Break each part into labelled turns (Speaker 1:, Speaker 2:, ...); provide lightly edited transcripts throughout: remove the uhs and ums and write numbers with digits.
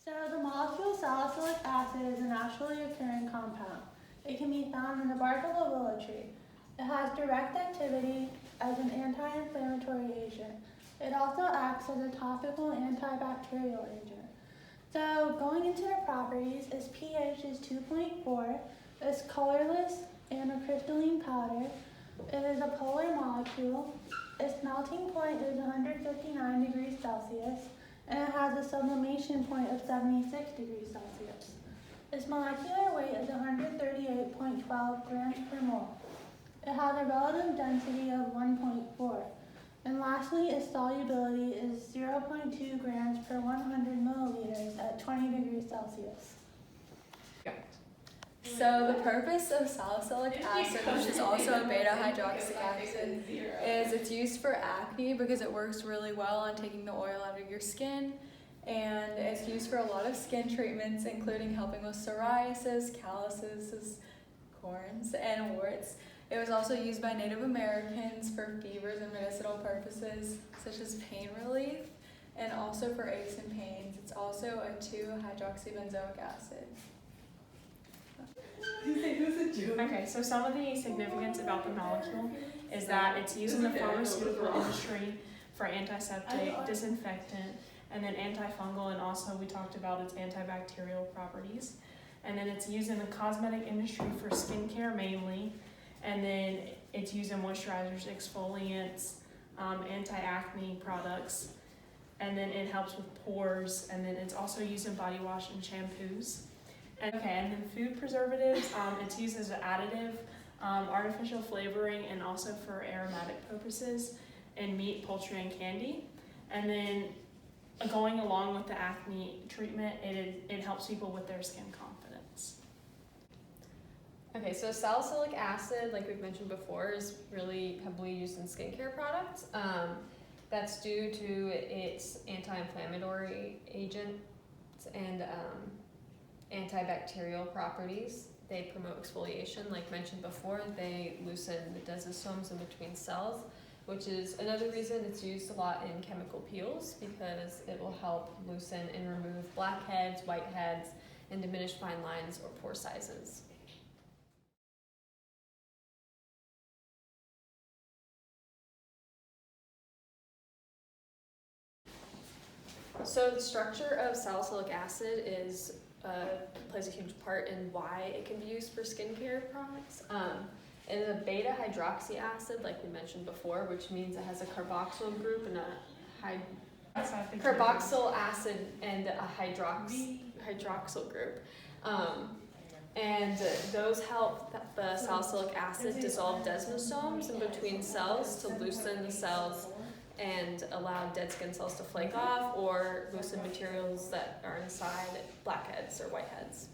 Speaker 1: So the molecule salicylic acid is a naturally occurring compound. It can be found in the bark of a willow tree. It has direct activity as an anti-inflammatory agent. It also acts as a topical antibacterial agent. So going into the properties, its pH is 2.4, it's colorless and a crystalline powder. It is a polar molecule. Its melting point is 159 degrees Celsius, and it has a sublimation point of 76 degrees Celsius. Its molecular weight is 138.12 grams per mole. It has a relative density of 1.4. And lastly, its solubility is 0.2 grams per 100 milliliters at 20 degrees Celsius.
Speaker 2: So the purpose of salicylic acid, which is also a beta-hydroxy acid, is it's used for acne because it works really well on taking the oil out of your skin, and it's used for a lot of skin treatments, including helping with psoriasis, calluses, corns, and warts. It was also used by Native Americans for fevers and medicinal purposes, such as pain relief, and also for aches and pains. It's also a 2-hydroxybenzoic acid.
Speaker 3: Okay, so some of the significance about the molecule is that it's used in the pharmaceutical industry for antiseptic, disinfectant, and then antifungal, and also we talked about its antibacterial properties. And then it's used in the cosmetic industry for skincare mainly, and then it's used in moisturizers, exfoliants, anti-acne products, and then it helps with pores, and then it's also used in body wash and shampoos. And then food preservatives, it's used as an additive, artificial flavoring, and also for aromatic purposes in meat, poultry, and candy. And then going along with the acne treatment, it helps people with their skin confidence.
Speaker 4: Okay, so salicylic acid, like we've mentioned before, is really heavily used in skincare products. That's due to its anti-inflammatory agents and antibacterial properties. They promote exfoliation, like mentioned before. They loosen the desmosomes in between cells, which is another reason it's used a lot in chemical peels, because it will help loosen and remove blackheads, whiteheads, and diminish fine lines or pore sizes. So the structure of salicylic acid plays a huge part in why it can be used for skincare products. It is a beta-hydroxy acid, like we mentioned before, which means it has a carboxyl group and a carboxyl acid and a hydroxyl group. And those help the salicylic acid dissolve desmosomes in between cells to loosen the cells and allow dead skin cells to flake off, or loosen materials that are inside blackheads or whiteheads.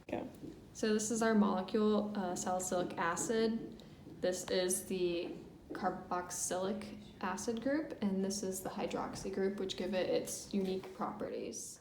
Speaker 3: Okay.
Speaker 4: So this is our molecule, salicylic acid. This is the carboxylic acid group, and this is the hydroxy group, which give it its unique properties.